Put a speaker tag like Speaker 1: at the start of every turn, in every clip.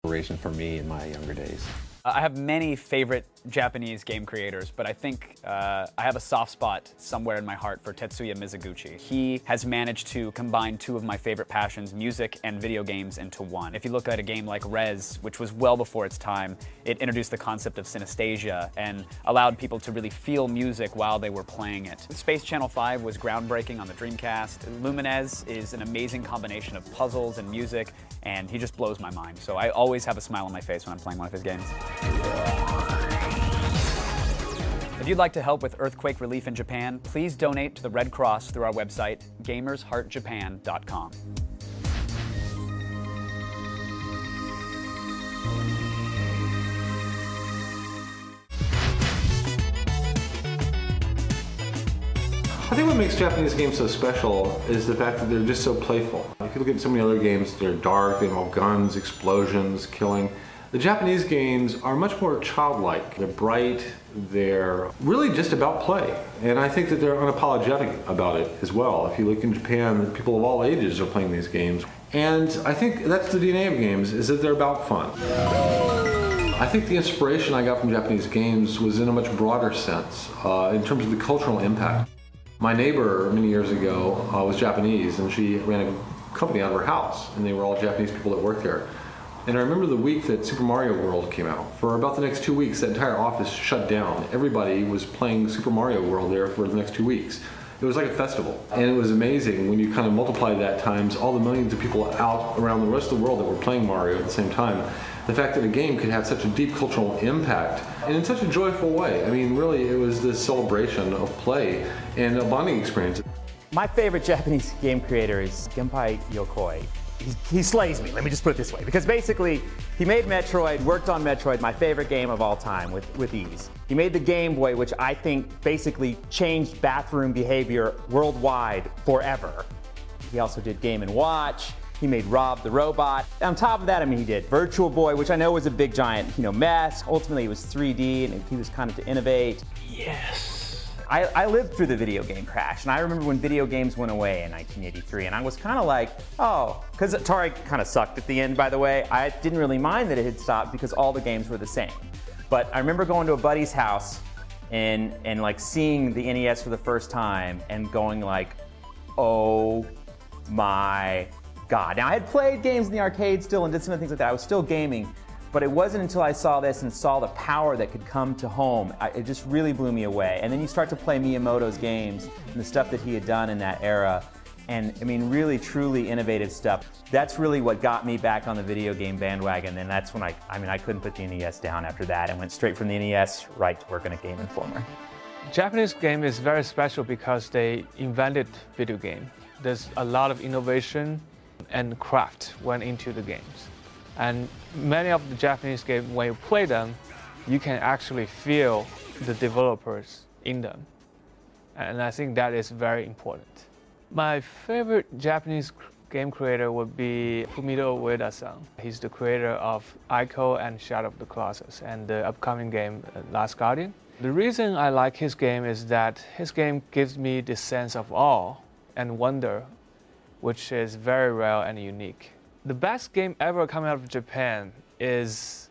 Speaker 1: inspiration for me in my younger days.
Speaker 2: I have many favorite Japanese game creators, but I think I have a soft spot somewhere in my heart for Tetsuya Mizuguchi. He has managed to combine two of my favorite passions, music and video games, into one. If you look at a game like Rez, which was well before its time, it introduced the concept of synesthesia and allowed people to really feel music while they were playing it. Space Channel 5 was groundbreaking on the Dreamcast. Lumines is an amazing combination of puzzles and music, and he just blows my mind. So I always have a smile on my face when I'm playing one of his games. If you'd like to help with earthquake relief in Japan, please donate to the Red Cross through our website, gamersheartjapan.com.
Speaker 1: I think what makes Japanese games so special is the fact that they're just so playful. If you look at so many other games, they're dark, they involve guns, explosions, killing. The Japanese games are much more childlike. They're bright, they're really just about play. And I think that they're unapologetic about it as well. If you look in Japan, people of all ages are playing these games. And I think that's the DNA of games, is that they're about fun. I think the inspiration I got from Japanese games was in a much broader sense, in terms of the cultural impact. My neighbor many years ago was Japanese, and she ran a company out of her house, and they were all Japanese people that worked there. And I remember the week that Super Mario World came out. For about the next 2 weeks, that entire office shut down. Everybody was playing Super Mario World there for the next 2 weeks. It was like a festival. And it was amazing when you kind of multiply that times all the millions of people out around the rest of the world that were playing Mario at the same time. The fact that a game could have such a deep cultural impact and in such a joyful way. I mean, really, it was this celebration of play and a bonding experience.
Speaker 3: My favorite Japanese game creator is Genpai Yokoi. He slays me, let me just put it this way, because basically he made Metroid, worked on Metroid, my favorite game of all time, with ease. He made the Game Boy, which I think basically changed bathroom behavior worldwide forever. He also did Game & Watch. He made Rob the Robot. On top of that, I mean, he did Virtual Boy, which I know was a big giant, mess. Ultimately, it was 3D, and he was kind of to innovate. Yes. I lived through the video game crash, and I remember when video games went away in 1983, and I was kind of like, oh, because Atari kind of sucked at the end, by the way. I didn't really mind that it had stopped because all the games were the same. But I remember going to a buddy's house and like seeing the NES for the first time and going like, oh my God. Now, I had played games in the arcade still and did some of the things like that. I was still gaming. But it wasn't until I saw this and saw the power that could come to home, it just really blew me away. And then you start to play Miyamoto's games and the stuff that he had done in that era. And I mean, really, truly innovative stuff. That's really what got me back on the video game bandwagon. And that's when I couldn't put the NES down after that and went straight from the NES right to working at Game Informer.
Speaker 4: Japanese game is very special because they invented video game. There's a lot of innovation and craft went into the games. And many of the Japanese games, when you play them, you can actually feel the developers in them. And I think that is very important. My favorite Japanese game creator would be Fumito Ueda-san. He's the creator of Ico and Shadow of the Colossus and the upcoming game Last Guardian. The reason I like his game is that his game gives me this sense of awe and wonder, which is very rare and unique. The best game ever coming out of Japan is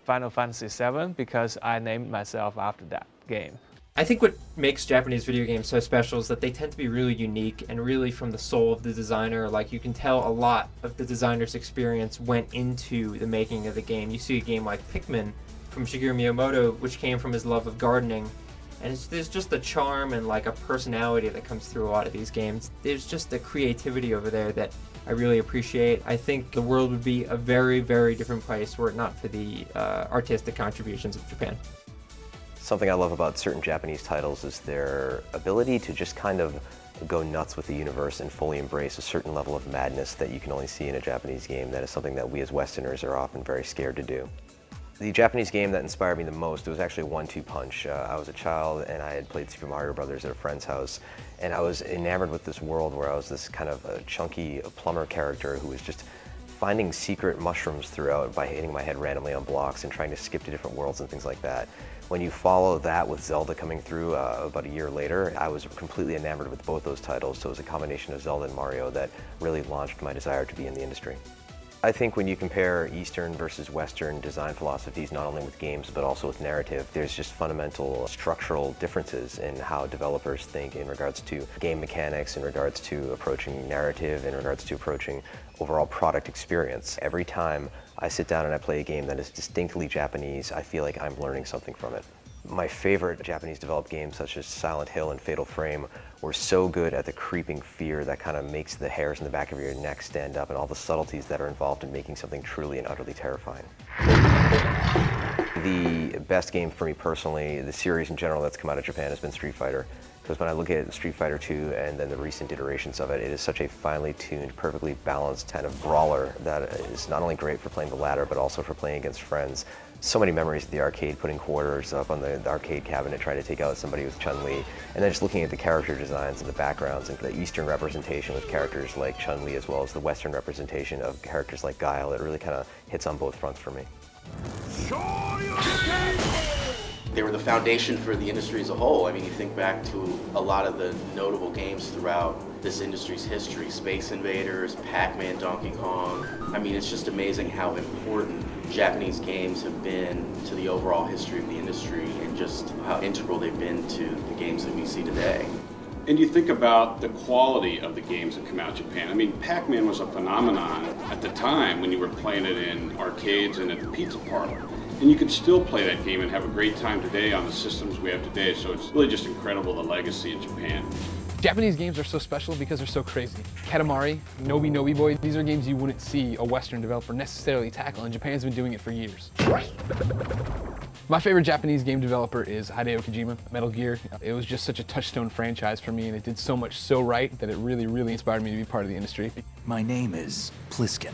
Speaker 4: Final Fantasy VII because I named myself after that game.
Speaker 5: I think what makes Japanese video games so special is that they tend to be really unique and really from the soul of the designer. Like, you can tell a lot of the designer's experience went into the making of the game. You see a game like Pikmin from Shigeru Miyamoto, which came from his love of gardening. And there's just a charm and like a personality that comes through a lot of these games. There's just a creativity over there that I really appreciate. I think the world would be a very, very different place were it not for the artistic contributions of Japan.
Speaker 6: Something I love about certain Japanese titles is their ability to just kind of go nuts with the universe and fully embrace a certain level of madness that you can only see in a Japanese game. That is something that we as Westerners are often very scared to do. The Japanese game that inspired me the most, it was actually One-Two Punch. I was a child and I had played Super Mario Brothers at a friend's house, and I was enamored with this world where I was this kind of a chunky plumber character who was just finding secret mushrooms throughout by hitting my head randomly on blocks and trying to skip to different worlds and things like that. When you follow that with Zelda coming through about a year later, I was completely enamored with both those titles, so it was a combination of Zelda and Mario that really launched my desire to be in the industry. I think when you compare Eastern versus Western design philosophies, not only with games but also with narrative, there's just fundamental structural differences in how developers think in regards to game mechanics, in regards to approaching narrative, in regards to approaching overall product experience. Every time I sit down and I play a game that is distinctly Japanese, I feel like I'm learning something from it. My favorite Japanese developed games such as Silent Hill and Fatal Frame were so good at the creeping fear that kind of makes the hairs in the back of your neck stand up and all the subtleties that are involved in making something truly and utterly terrifying. The best game for me personally, the series in general that's come out of Japan, has been Street Fighter. Because when I look at Street Fighter 2 and then the recent iterations of it, it is such a finely tuned, perfectly balanced kind of brawler that is not only great for playing the ladder, but also for playing against friends. So many memories at the arcade, putting quarters up on the arcade cabinet, trying to take out somebody with Chun-Li, and then just looking at the character designs and the backgrounds and the Eastern representation with characters like Chun-Li as well as the Western representation of characters like Guile. It really kind of hits on both fronts for me.
Speaker 7: They were the foundation for the industry as a whole. I mean, you think back to a lot of the notable games throughout this industry's history. Space Invaders, Pac-Man, Donkey Kong. I mean, it's just amazing how important Japanese games have been to the overall history of the industry and just how integral they've been to the games that we see today.
Speaker 8: And you think about the quality of the games that come out of Japan. I mean, Pac-Man was a phenomenon at the time when you were playing it in arcades and at the pizza parlor. And you could still play that game and have a great time today on the systems we have today. So it's really just incredible, the legacy in Japan.
Speaker 9: Japanese games are so special because they're so crazy. Katamari, Nobi Nobi Boy, these are games you wouldn't see a Western developer necessarily tackle, and Japan's been doing it for years. My favorite Japanese game developer is Hideo Kojima, Metal Gear. It was just such a touchstone franchise for me, and it did so much so right that it really, really inspired me to be part of the industry.
Speaker 10: My name is Pliskin.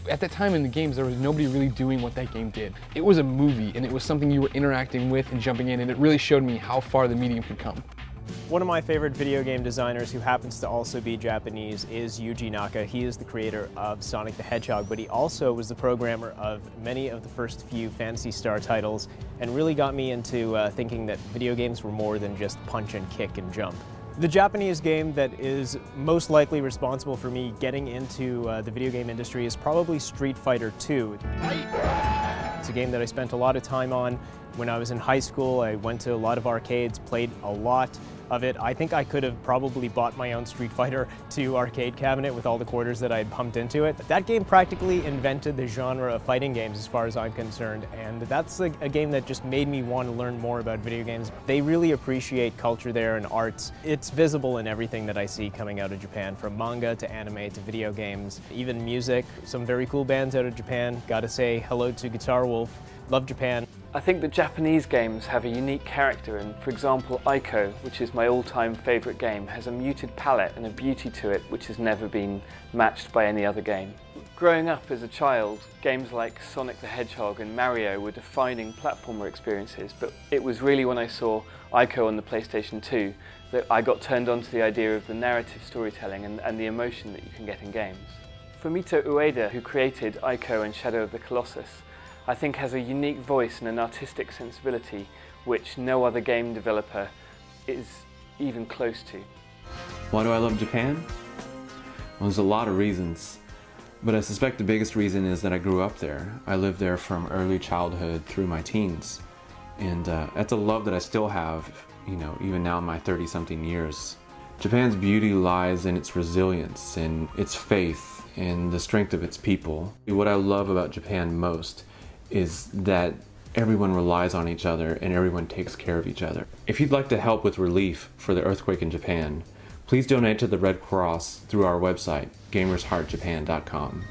Speaker 9: At that time in the games, there was nobody really doing what that game did. It was a movie, and it was something you were interacting with and jumping in, and it really showed me how far the medium could come.
Speaker 11: One of my favorite video game designers who happens to also be Japanese is Yuji Naka. He is the creator of Sonic the Hedgehog, but he also was the programmer of many of the first few Phantasy Star titles and really got me into thinking that video games were more than just punch and kick and jump. The Japanese game that is most likely responsible for me getting into the video game industry is probably Street Fighter 2. It's a game that I spent a lot of time on when I was in high school. I went to a lot of arcades, played a lot of it. I think I could have probably bought my own Street Fighter 2 arcade cabinet with all the quarters that I had pumped into it. That game practically invented the genre of fighting games as far as I'm concerned, and that's a game that just made me want to learn more about video games. They really appreciate culture there and arts. It's visible in everything that I see coming out of Japan, from manga to anime to video games, even music. Some very cool bands out of Japan. Gotta say hello to Guitar Wolf. Love Japan.
Speaker 12: I think that Japanese games have a unique character, and for example Ico, which is my all-time favourite game, has a muted palette and a beauty to it which has never been matched by any other game. Growing up as a child, games like Sonic the Hedgehog and Mario were defining platformer experiences, but it was really when I saw Ico on the PlayStation 2 that I got turned on to the idea of the narrative storytelling and the emotion that you can get in games. Fumito Ueda, who created Ico and Shadow of the Colossus, I think has a unique voice and an artistic sensibility which no other game developer is even close to.
Speaker 13: Why do I love Japan? Well, there's a lot of reasons, but I suspect the biggest reason is that I grew up there. I lived there from early childhood through my teens, and that's a love that I still have, you know, even now in my 30-something years. Japan's beauty lies in its resilience and its faith and the strength of its people. What I love about Japan most is that everyone relies on each other and everyone takes care of each other. If you'd like to help with relief for the earthquake in Japan, please donate to the Red Cross through our website, gamersheartjapan.com.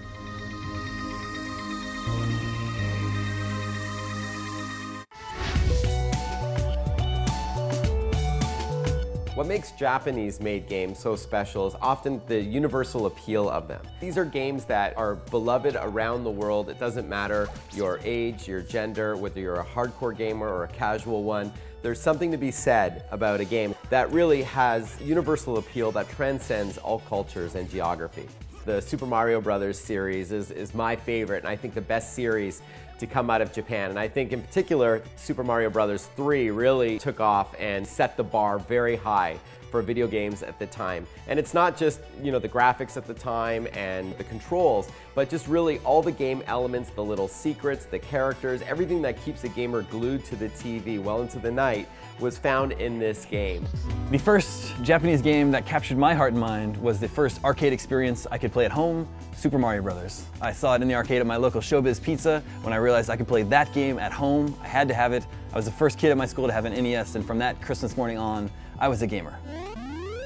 Speaker 14: What makes Japanese-made games so special is often the universal appeal of them. These are games that are beloved around the world. It doesn't matter your age, your gender, whether you're a hardcore gamer or a casual one. There's something to be said about a game that really has universal appeal that transcends all cultures and geography. The Super Mario Brothers series is my favorite, and I think the best series to come out of Japan. And I think in particular, Super Mario Bros. 3 really took off and set the bar very high for video games at the time. And it's not just, you know, the graphics at the time and the controls, but just really all the game elements, the little secrets, the characters, everything that keeps a gamer glued to the TV well into the night was found in this game.
Speaker 15: The first Japanese game that captured my heart and mind was the first arcade experience I could play at home, Super Mario Bros. I saw it in the arcade at my local Showbiz Pizza. When I realized I could play that game at home, I had to have it. I was the first kid at my school to have an NES, and from that Christmas morning on, I was a gamer.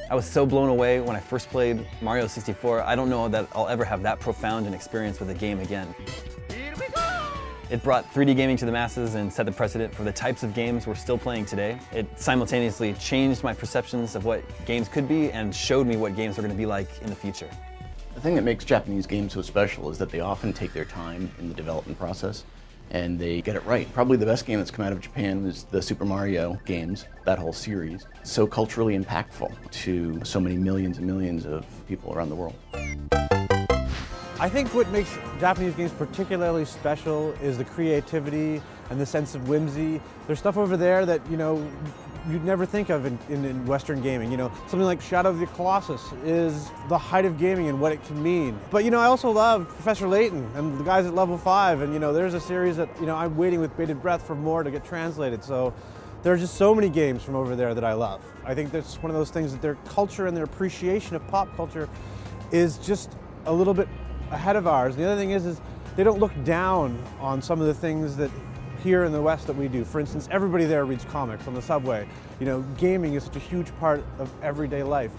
Speaker 15: I was so blown away when I first played Mario 64. I don't know that I'll ever have that profound an experience with a game again. It brought 3D gaming to the masses and set the precedent for the types of games we're still playing today. It simultaneously changed my perceptions of what games could be and showed me what games are going to be like in the future.
Speaker 16: The thing that makes Japanese games so special is that they often take their time in the development process and they get it right. Probably the best game that's come out of Japan was the Super Mario games, that whole series. So culturally impactful to so many millions and millions of people around the world.
Speaker 1: I think what makes Japanese games particularly special is the creativity and the sense of whimsy. There's stuff over there that, you know, you'd never think of in Western gaming. You know, something like Shadow of the Colossus is the height of gaming and what it can mean. But, you know, I also love Professor Layton and the guys at Level 5. And, you know, there's a series that, you know, I'm waiting with bated breath for more to get translated. So there are just so many games from over there that I love. I think that's one of those things that their culture and their appreciation of pop culture is just a little bit ahead of ours. The other thing is they don't look down on some of the things that here in the West that we do. For instance, everybody there reads comics on the subway. You know, gaming is such a huge part of everyday life.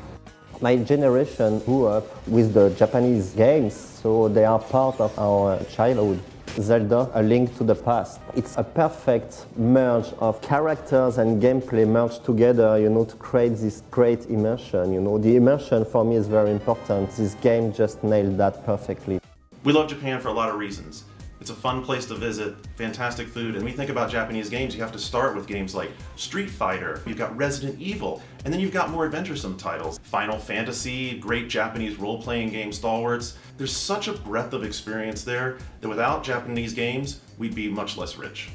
Speaker 17: My generation grew up with the Japanese games, so they are part of our childhood. Zelda, A Link to the Past. It's a perfect merge of characters and gameplay merged together, you know, to create this great immersion. You know, the immersion for me is very important. This game just nailed that perfectly.
Speaker 18: We love Japan for a lot of reasons. It's a fun place to visit, fantastic food, and when you think about Japanese games, you have to start with games like Street Fighter, you've got Resident Evil, and then you've got more adventuresome titles. Final Fantasy, great Japanese role-playing game stalwarts. There's such a breadth of experience there that without Japanese games, we'd be much less rich.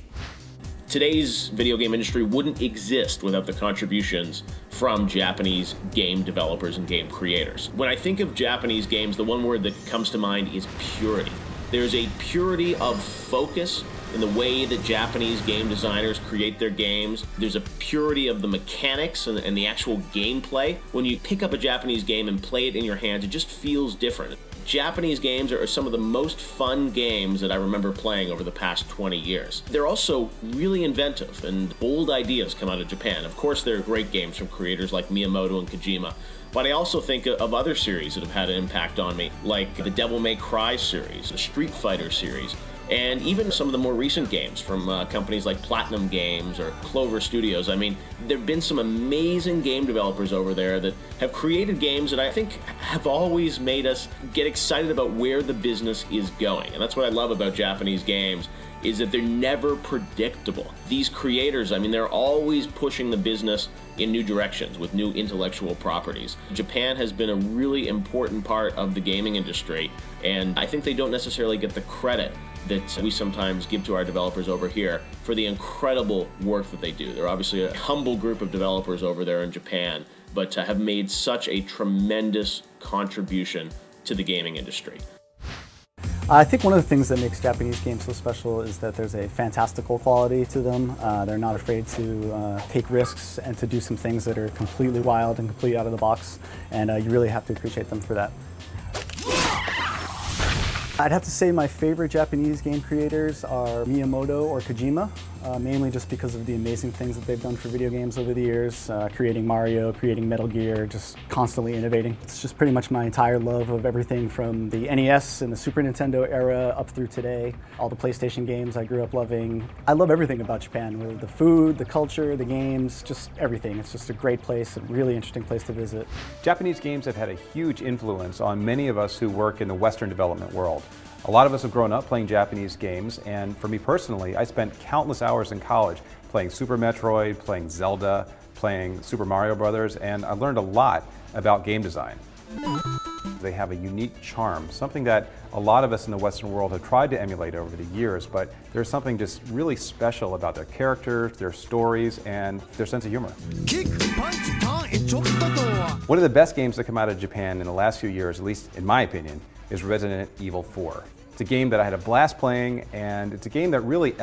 Speaker 19: Today's video game industry wouldn't exist without the contributions from Japanese game developers and game creators. When I think of Japanese games, the one word that comes to mind is purity. There's a purity of focus in the way that Japanese game designers create their games. There's a purity of the mechanics and the actual gameplay. When you pick up a Japanese game and play it in your hands, it just feels different. Japanese games are some of the most fun games that I remember playing over the past 20 years. They're also really inventive and bold ideas come out of Japan. Of course, there are great games from creators like Miyamoto and Kojima, but I also think of other series that have had an impact on me, like the Devil May Cry series, the Street Fighter series, and even some of the more recent games from companies like Platinum Games or Clover Studios. I mean, there have been some amazing game developers over there that have created games that I think have always made us get excited about where the business is going. And that's what I love about Japanese games, is that they're never predictable. These creators, I mean, they're always pushing the business in new directions with new intellectual properties. Japan has been a really important part of the gaming industry, and I think they don't necessarily get the credit that we sometimes give to our developers over here for the incredible work that they do. They're obviously a humble group of developers over there in Japan, but have made such a tremendous contribution to the gaming industry.
Speaker 20: I think one of the things that makes Japanese games so special is that there's a fantastical quality to them. They're not afraid to take risks and to do some things that are completely wild and completely out of the box, and you really have to appreciate them for that. I'd have to say my favorite Japanese game creators are Miyamoto or Kojima, mainly just because of the amazing things that they've done for video games over the years, creating Mario, creating Metal Gear, just constantly innovating. It's just pretty much my entire love of everything from the NES and the Super Nintendo era up through today, all the PlayStation games I grew up loving. I love everything about Japan, whether the food, the culture, the games, just everything. It's just a great place, a really interesting place to visit.
Speaker 21: Japanese games have had a huge influence on many of us who work in the Western development world. A lot of us have grown up playing Japanese games, and for me personally, I spent countless hours in college playing Super Metroid, playing Zelda, playing Super Mario Brothers, and I learned a lot about game design. They have a unique charm, something that a lot of us in the Western world have tried to emulate over the years, but there's something just really special about their characters, their stories, and their sense of humor. One of the best games that come out of Japan in the last few years, at least in my opinion, is Resident Evil 4. It's a game that I had a blast playing, and it's a game that really